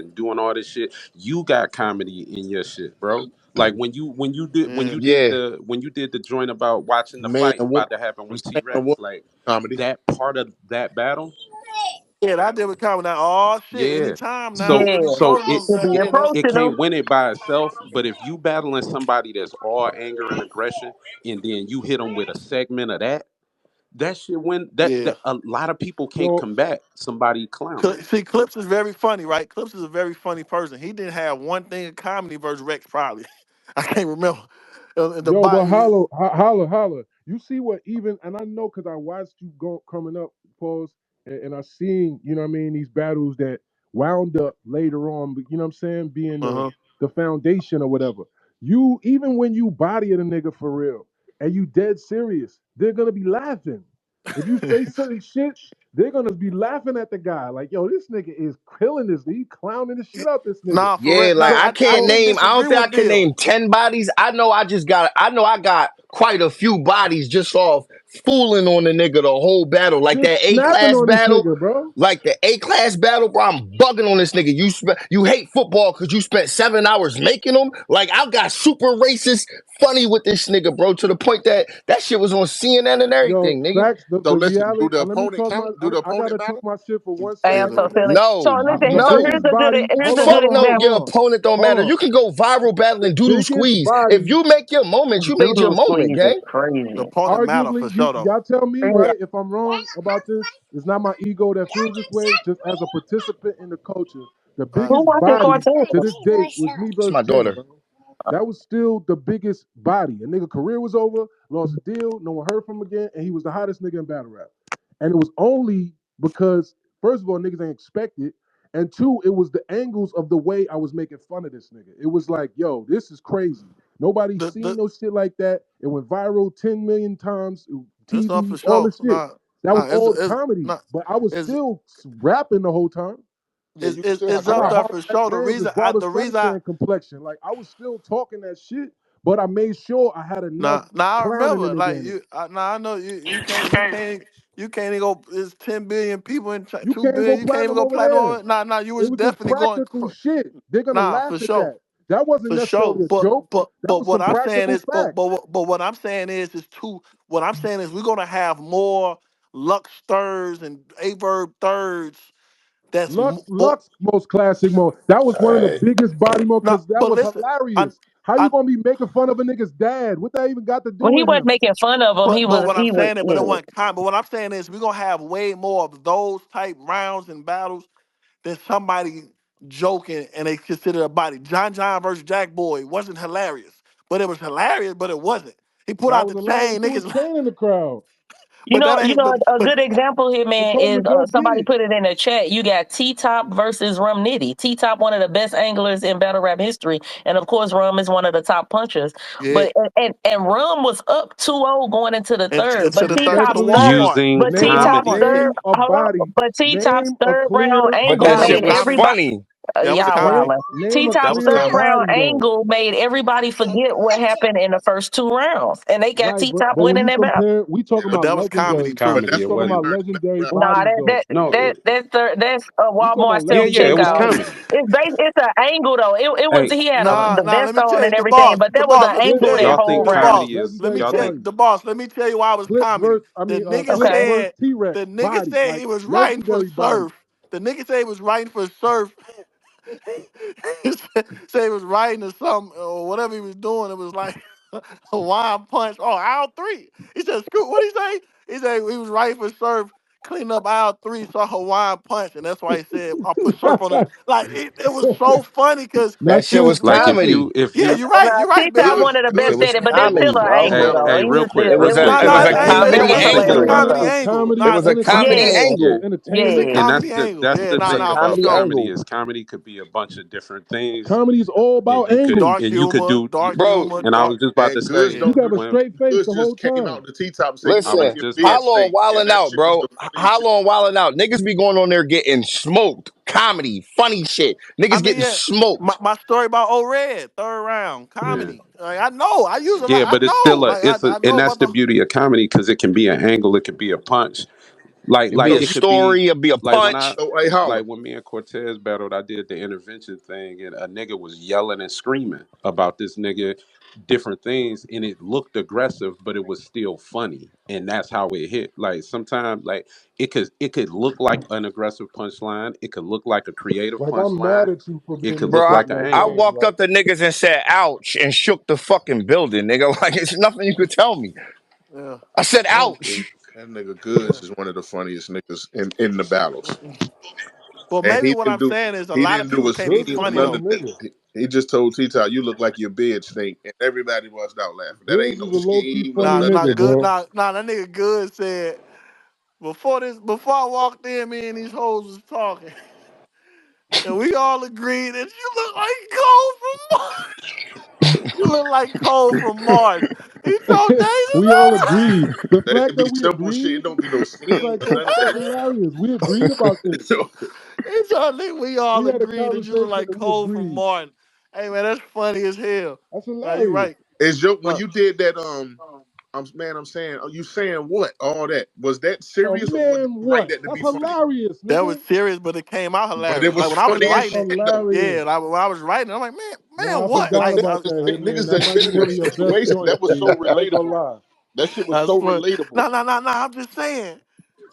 and doing all this shit. You got comedy in your shit, bro. Like Yeah. Yeah, when you did the joint about watching the Man fight and woman, about to happen with T man and Rex, woman like comedy. that part of that battle, Yeah, that did was coming out. Oh shit! yeah. Anytime now, So Yeah, when he so told it him, to be yeah, that, it approaching can't win it by itself, but if you battling somebody that's all anger and aggression, and then you hit them with a segment of that shit win yeah. that a lot of people can't So combat somebody clowning. See, Clips is very funny, right? Clips is a very funny person. He didn't have one thing in comedy versus Rex, probably. I can't remember. The yo, but body, holla. You see what even, and I know because I watched you go coming up, pause, and I seen, you know what I mean, these battles that wound up later on, but you know what I'm saying, being uh huh. the foundation or whatever. You even when you body a nigga for real and you dead serious, they're gonna be laughing. If you say certain shit, they're gonna be laughing at the guy. Like, yo, this nigga is killing this. He clowning the shit out this nigga. Nah, for real. yeah. Nah, Like So I I can't so didn't name. I don't disagree think I with can Bill. name 10 bodies. I know I got quite a few bodies just off fooling on the nigga the whole battle. Like just that A snapping class on this battle. nigga, bro. Like the A class battle, bro. I'm bugging on this nigga. You hate football because you spent 7 hours making them. Like I got super racist funny with this nigga, bro. To the point that shit was on CNN and Yo, everything, nigga. facts. So The listen, do reality. the Let me opponent talk my. count? Do the I opponent gotta talk matter? my shit for one I Yeah, am second, so right? silly. So No, listen, The so no. biggest body. here's Hold a on, good Fuck hold on, hold no, on, hold your example. on, opponent don't hold matter. on. You can go viral The battling doodle biggest squeeze. If body. you make your moment, The you made your Doodle moment, squeeze is gang. the crazy. opponent matter arguably, for sure though. y'all tell me Yeah. right if I'm wrong about this. It's not my ego that feels this way. Just as a participant in the culture, the Right. Who biggest watching body to cartoons? this date was me It's versus my Ken, daughter. bro. That was still the biggest body. A nigga career was over, lost a deal, no one heard from him again, and he was the hottest nigga in battle rap. And it was only because, first of all, niggas ain't expect it. And two, it was the angles of the way I was making fun of this nigga. It was like, yo, this is crazy. Nobody seen The no shit like that. It went viral 10 million times, it's up for TV, all sure. this shit. That was all It's comedy. not. But I was It's still rapping the whole time. Yeah, you can still have it's the I up got rap. there hard for ass sure. nails and The Barbara reason I Streisand complexion. Like I was still talking that shit, but I made sure I had enough now I clowning the remember nigga like in it. I know you can't even go. It's 10 billion people in You 2 billion. can't go You can't even platinum go over platinum there. on it. Nah, you It was was just definitely going. practical shit. They're gonna Nah, laugh for at sure. that. That wasn't For sure, necessarily a joke. That but was what some I'm saying practical is, facts. but what I'm saying is two. What I'm saying is, we're gonna have more Lux thirds and A Verb thirds. That's Lux most classic mode. That was one of the Alright. biggest body mode not. because that But was listen, I, hilarious. How you I, gonna be making fun of a nigga's dad? What that even got to do Well, he with wasn't him? making fun of him. but what I'm He was saying is, but it yeah. wasn't kind. But what I'm saying is, we're gonna have way more of those type rounds and battles than somebody joking and they consider a body. John versus Jack Boy wasn't hilarious, but it was hilarious, but it wasn't. He put That out was the hilarious. chain, He was niggas, Kane in the crowd. but that You ain't. know, a good example here, They man, told him is to go get somebody it. put it in the chat. You got T Top versus Rum Nitty. T Top, one of the best anglers in battle rap history, and of course, Rum is one of the top punchers. Yeah, But and Rum was up 2-0 going into the third, into but the T third to the Top's Respectfully, third, Walmart. Using but To T name Top's comedy. third, name a hold on, body. but T Top's Name a third round clear But angle that That was shit made body. was comedy. everybody. funny. That was Y'all comedy. wildin'. Name T a That Top's was clear third comedy. round body though. angle made everybody forget what happened in the first two rounds, and they got Right, T Top but when winning you that battle. compare, we Yeah, talking But about that was comedy legendary. but too. Comedy, We that's it the talking only about wasn't. round that legendary matter right Nah, bodies that though. that No, that that's a We talking Walmart about self yeah, it legendary was checkout. bodies. comedy. It's an angle though. It was Hey, he had okay. the Let vest me on tell you, and everything, but the there was boss. an Let me Clips angle tell that you, Y'all versus whole think the T-Rex, round. boss. comedy is? Let me legendary Y'all tell you, think bodies. the boss. Let me tell you why it was Clips comedy. versus, Clips Okay. versus T-Rex The nigga bodies, said like he was writing for legendary bodies. Surf. The nigga said he was writing for Surf. He said he was writing or something or whatever he was doing. It was like Hawaiian punch. Oh, aisle three. He said, "Screw." What he say? He said he was writing for Surf, cleaning up aisle three, saw Hawaiian punch, and that's why he said, "I'll put Surf on it." Like it was so funny because That That shit shit is was like classic. comedy. yeah, Now, you're right, T-Top Bill. one Goods, of the It best Goods at was it, was but that's comedy. still comedy, an bro. angle hey, though. hey, He real was quick, still It real it was was a quick. it No, was a still it's it comedy was it's a hilarious angle. comedy though. angle. Comedy It Nah, was a comedy entertainment. Yeah, angle. Entertainment. it's a yeah. And that's comedy the angle. Yeah, It was a thing for about comedy sure. comedy angle. is comedy could be a bunch of different things, Comedy is all and about angles. Dark Bro, humor, and I was dark. just about to And Goods say Yeah. You don't can do have a that. when straight face Goods the whole just came time. out the T top and say I Goods was listen, get just big about Holla on steak, and Wildin' that Out, shit was bro. the funniest shit. Holla on Wildin' Out. Niggas be going on there getting smoked. Comedy, funny shit. I Niggas mean, getting yeah. smoked. My story about O Red, third round yeah. comedy. Like, I know. I use a lot. Yeah, I but it's know. still Like and I know that's about the the. beauty of comedy because it can be an angle, it could be a punch. It Be like a was it could be story, it'll be a like when punch. I So, hey, Holla. like when me and Cortez battled, I did the intervention thing, and a nigga was yelling and screaming about this nigga different things, and it looked aggressive, but it was still funny, and that's how it hit. Like sometimes, like it could look like an aggressive punchline, it could look like a creative like I'm mad punchline, at you for it being could this Bro, look I, way. like an Like, I angle. dang, walked like up to niggas and said ouch and shook the fucking building, nigga. Like it's nothing you could tell me. Yeah. I said Yeah. ouch. That nigga Yeah. Goodz is one of the funniest niggas in the battles. Well, And maybe what I'm saying is a he lot of didn't do people a can't be Good's a scheme, funny none funny of though. that. nigga. He just told T-Top, you look like your bed stink, and everybody bust out laughing. That Good's ain't is no a low key scheme, no funny Nah, nothing. nah, nigga, good. bro. Nah, that nigga good said before I walked in, me and these hoes was talking, and we all agreed that you look like Cole from Martin. You look like Cole from Martin. He told Daisy We all agreed. The That fact it be that we simple shit. It agreed don't be no is scheme like or none of that's that. hilarious. We agreed about this. So, he told me we We all had a agreed that you look conversation like and we Cole from agreed. Martin. Hey man, that's funny as hell. That's Nah, you hilarious. right. is your when No, you did that? I'm saying, are you saying what? All that was that Oh serious, or was man, you write what? that to That's be funny? hilarious, that was nigga. serious, but it came out But it hilarious. was Like when I was funny as That's writing it, shit though. hilarious. yeah. Like when I was writing, I'm like, man, Nah, I what? forgot Like, about that, Hitman. Niggas That that might been be in one that of your best situation, that joints, was so G. I ain't gonna relatable. lie. That shit was I so swear. relatable. No. I'm just saying.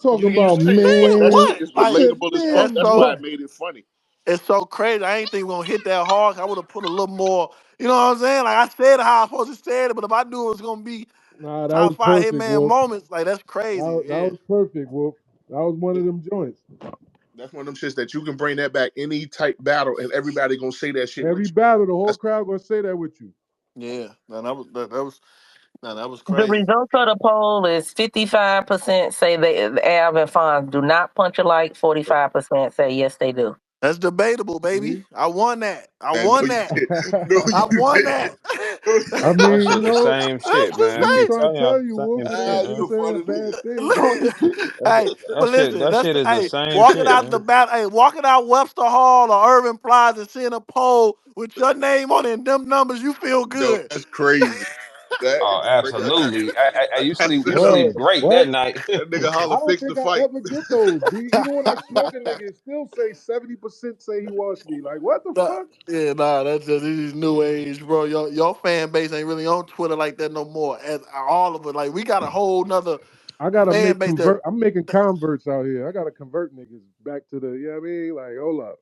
Talking You about saying Man, that man. shit what? is I Like, said, relatable as fuck. that's man, That's why so what? it made it funny. it's so crazy. I ain't think we gonna hit that hard. I would have put a little more. You know what I'm saying? Like I said how I supposed to say it, but if I knew it was gonna be Nah, that top was five perfect, hitman Wolf. moments, like that's crazy. That Yeah. was perfect, Wolf. That was one of them joints. That's one of them shits that you can bring that back any type battle, and everybody gonna say that shit Every with you. battle, the whole That's crowd gonna say that with you. Yeah. No, that was The crazy. results of the poll is 55% say they Av and Fonz do not punch alike. 45% say yes, they do. That's debatable, baby. See? I won that. I and no, won you that. did. No, I you won didn't. that. I That mean, shit the same That's shit, man. I I'm just keep the trying to telling y'all, tell you, Wolf, same it shit, ain't Ah, man. you this a ain't a funny bad nigga. thing. No, you didn't. hey, but listen, That that's shit the is the hey, same walking shit, out the man. bat, hey, walking out Webster Hall or Irving Plaza and seeing a pole with your name on it and them numbers, you feel No, good. that's crazy. That Oh, is crazy. absolutely. You I sleep, you said, sleep Word. great that What? night. that nigga I Holla don't fixed the think I fight. ever get those, B. Even when I smoke a nigga, it still say 70% say he wants me. Like, what the Nah, fuck? that's just these new age, bro. Your fan base ain't really on Twitter like that no more. As all of it, like we got a whole nother I gotta fan make base that convert. I'm making converts out here. I gotta convert niggas back to the, you know what I mean? Like, hold up.